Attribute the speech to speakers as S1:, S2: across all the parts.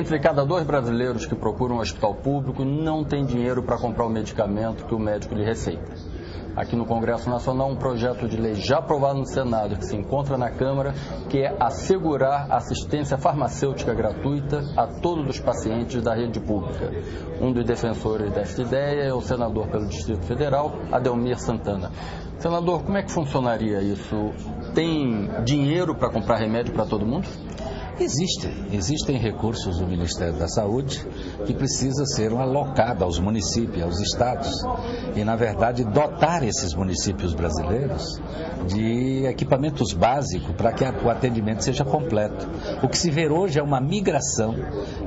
S1: entre cada 2 brasileiros que procuram um hospital público, não tem dinheiro para comprar o medicamento que o médico lhe receita. Aqui no Congresso Nacional, um projeto de lei já aprovado no Senado, que se encontra na Câmara, que é assegurar assistência farmacêutica gratuita a todos os pacientes da rede pública. Um dos defensores desta ideia é o senador pelo Distrito Federal, Adelmir Santana. Senador, como é que funcionaria isso? Tem dinheiro para comprar remédio para todo mundo?
S2: Existem recursos do Ministério da Saúde que precisam ser alocados aos municípios, aos estados e, na verdade, dotar esses municípios brasileiros de equipamentos básicos para que o atendimento seja completo. O que se vê hoje é uma migração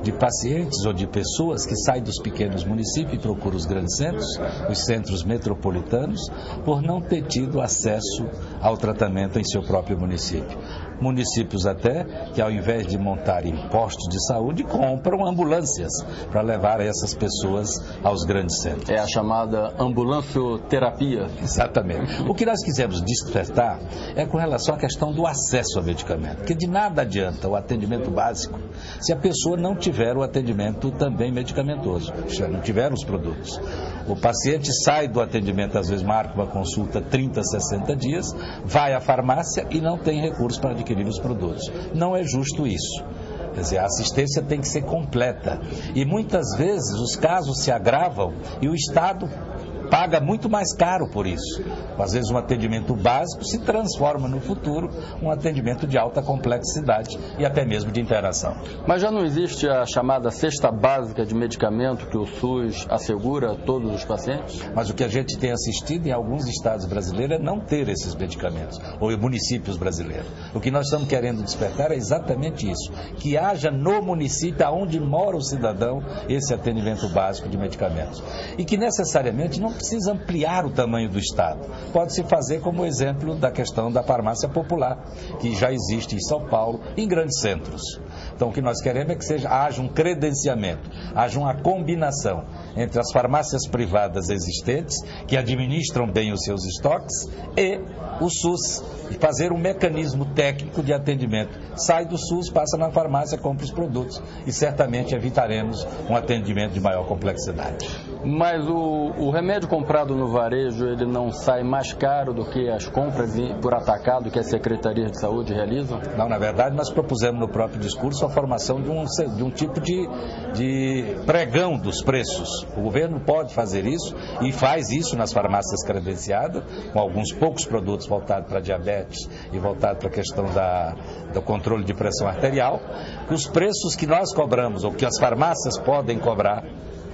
S2: de pacientes ou de pessoas que saem dos pequenos municípios e procuram os grandes centros, os centros metropolitanos, por não ter tido acesso ao tratamento em seu próprio município. Municípios até que, ao invés de montarem postos de saúde, compram ambulâncias para levar essas pessoas aos grandes centros.
S1: É a chamada ambulancioterapia.
S2: Exatamente. O que nós quisemos despertar é com relação à questão do acesso ao medicamento, porque de nada adianta o atendimento básico se a pessoa não tiver o atendimento também medicamentoso, se não tiver os produtos. O paciente sai do atendimento, às vezes marca uma consulta 30, 60 dias, vai à farmácia e não tem recursos para adquirir os produtos. Não é justo isso. Quer dizer, a assistência tem que ser completa. E muitas vezes os casos se agravam e o Estado paga muito mais caro por isso. Às vezes um atendimento básico se transforma no futuro um atendimento de alta complexidade e até mesmo de interação.
S1: Mas já não existe a chamada cesta básica de medicamento que o SUS assegura a todos os pacientes?
S2: Mas o que a gente tem assistido em alguns estados brasileiros é não ter esses medicamentos, ou em municípios brasileiros. O que nós estamos querendo despertar é exatamente isso, que haja no município onde mora o cidadão esse atendimento básico de medicamentos. E que necessariamente não precisa ampliar o tamanho do Estado. Pode-se fazer como exemplo da questão da farmácia popular, que já existe em São Paulo, em grandes centros. Então, o que nós queremos é que haja um credenciamento, haja uma combinação entre as farmácias privadas existentes, que administram bem os seus estoques, e o SUS, e fazer um mecanismo técnico de atendimento. Sai do SUS, passa na farmácia, compra os produtos e certamente evitaremos um atendimento de maior complexidade.
S1: Mas o remédio comprado no varejo, ele não sai mais caro do que as compras por atacado que as secretarias de saúde realizam?
S2: Não, na verdade nós propusemos no próprio discurso a formação de um tipo de pregão dos preços. O governo pode fazer isso e faz isso nas farmácias credenciadas, com alguns poucos produtos voltados para diabetes e voltados para a questão do controle de pressão arterial. Os preços que nós cobramos, ou que as farmácias podem cobrar,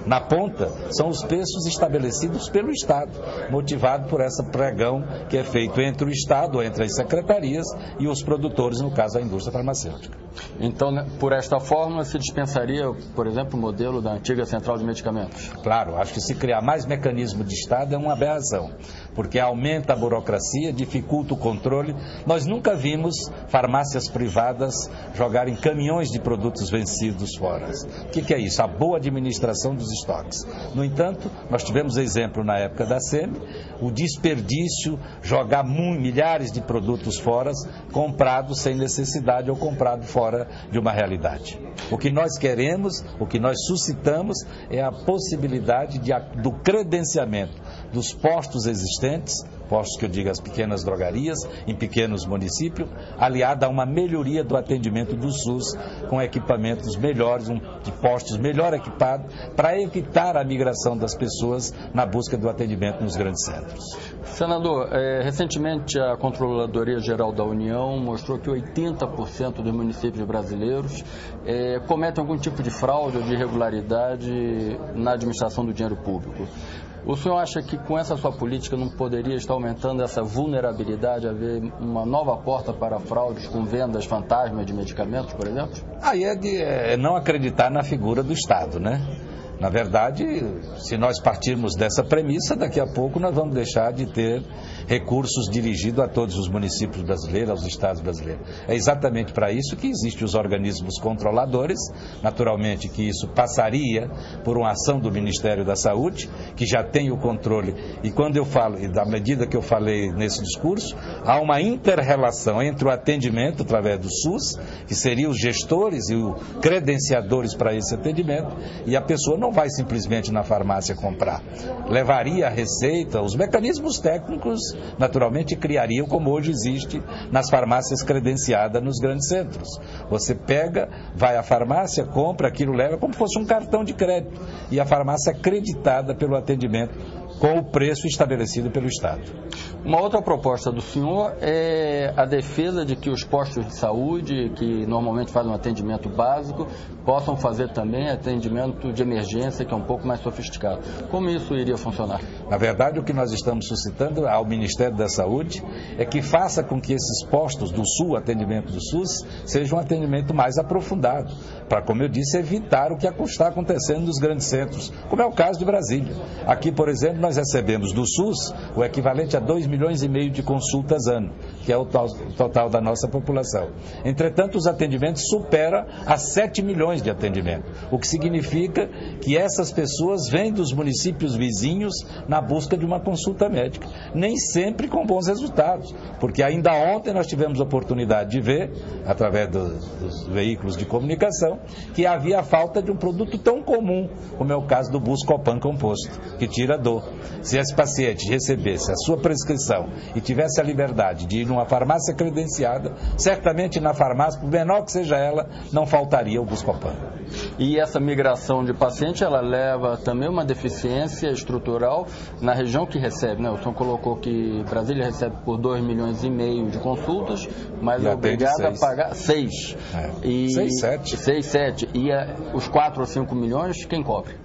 S2: na ponta, são os preços estabelecidos pelo Estado, motivado por esse pregão que é feito entre o Estado, entre as secretarias e os produtores, no caso a indústria farmacêutica.
S1: Então, por esta forma, se dispensaria, por exemplo, o modelo da antiga Central de Medicamentos?
S2: Claro, acho que se criar mais mecanismo de Estado é uma aberração, porque aumenta a burocracia, dificulta o controle. Nós nunca vimos farmácias privadas jogarem caminhões de produtos vencidos fora. O que é isso? A boa administração dos estoques. No entanto, nós tivemos exemplo na época da SEMI, o desperdício, jogar milhares de produtos fora, comprados sem necessidade ou comprados fora de uma realidade. O que nós queremos, o que nós suscitamos é a possibilidade do credenciamento dos postos existentes, postos que eu digo as pequenas drogarias, em pequenos municípios, aliada a uma melhoria do atendimento do SUS, com equipamentos melhores, de postos melhor equipados, para evitar a migração das pessoas na busca do atendimento nos grandes centros.
S1: Senador, recentemente a Controladoria Geral da União mostrou que 80% dos municípios brasileiros cometem algum tipo de fraude ou de irregularidade na administração do dinheiro público. O senhor acha que com essa sua política não poderia estar aumentando essa vulnerabilidade, haver uma nova porta para fraudes com vendas fantasmas de medicamentos, por exemplo?
S2: Aí é não acreditar na figura do Estado, né? Na verdade, se nós partirmos dessa premissa, daqui a pouco nós vamos deixar de ter recursos dirigidos a todos os municípios brasileiros, aos estados brasileiros. É exatamente para isso que existem os organismos controladores, naturalmente que isso passaria por uma ação do Ministério da Saúde, que já tem o controle, e quando eu falo, e da medida que eu falei nesse discurso, há uma inter-relação entre o atendimento através do SUS, que seriam os gestores e os credenciadores para esse atendimento, e a pessoa não vai simplesmente na farmácia comprar. Levaria a receita, os mecanismos técnicos, naturalmente, criariam como hoje existe nas farmácias credenciadas nos grandes centros. Você pega, vai à farmácia, compra, aquilo leva como se fosse um cartão de crédito. E a farmácia é acreditada pelo atendimento com o preço estabelecido pelo Estado.
S1: Uma outra proposta do senhor é a defesa de que os postos de saúde, que normalmente fazem um atendimento básico, possam fazer também atendimento de emergência, que é um pouco mais sofisticado. Como isso iria funcionar?
S2: Na verdade, o que nós estamos suscitando ao Ministério da Saúde é que faça com que esses postos do SUS, atendimento do SUS, seja um atendimento mais aprofundado, para, como eu disse, evitar o que está acontecendo nos grandes centros, como é o caso de Brasília. Aqui, por exemplo, nós recebemos do SUS o equivalente a 2,5 milhões de consultas ano, que é o total da nossa população. Entretanto, os atendimentos superam a 7 milhões de atendimentos, o que significa que essas pessoas vêm dos municípios vizinhos na busca de uma consulta médica, nem sempre com bons resultados, porque ainda ontem nós tivemos a oportunidade de ver, através dos veículos de comunicação, que havia falta de um produto tão comum, como é o caso do Buscopan composto, que tira dor. Se esse paciente recebesse a sua prescrição e tivesse a liberdade de ir numa farmácia credenciada, certamente na farmácia, por menor que seja ela, não faltaria o Buscopan.
S1: E essa migração de paciente, ela leva também uma deficiência estrutural na região que recebe, né? O senhor colocou que Brasília recebe por 2,5 milhões de consultas, mas é obrigada a pagar 6.
S2: 6, 7.
S1: 6, 7. E os 4 ou 5 milhões, quem cobre?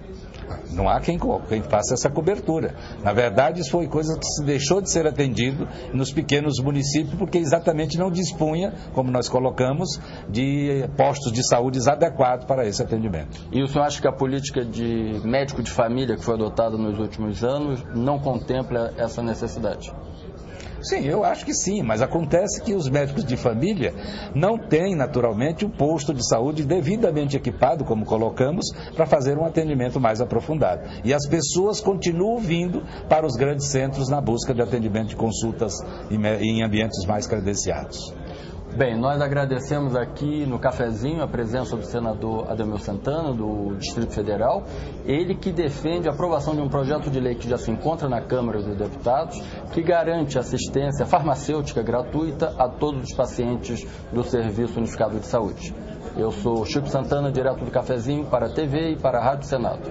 S2: Não há quem faça essa cobertura. Na verdade, isso foi coisa que se deixou de ser atendido nos pequenos municípios, porque exatamente não dispunha, como nós colocamos, de postos de saúde adequados para esse atendimento.
S1: E o senhor acha que a política de médico de família que foi adotada nos últimos anos não contempla essa necessidade?
S2: Sim, eu acho que sim, mas acontece que os médicos de família não têm, naturalmente, um posto de saúde devidamente equipado, como colocamos, para fazer um atendimento mais aprofundado. E as pessoas continuam vindo para os grandes centros na busca de atendimento de consultas em ambientes mais credenciados.
S1: Bem, nós agradecemos aqui no cafezinho a presença do senador Ademir Santana, do Distrito Federal, ele que defende a aprovação de um projeto de lei que já se encontra na Câmara dos Deputados, que garante assistência farmacêutica gratuita a todos os pacientes do Serviço Unificado de Saúde. Eu sou Chico Santana, direto do cafezinho para a TV e para a Rádio Senado.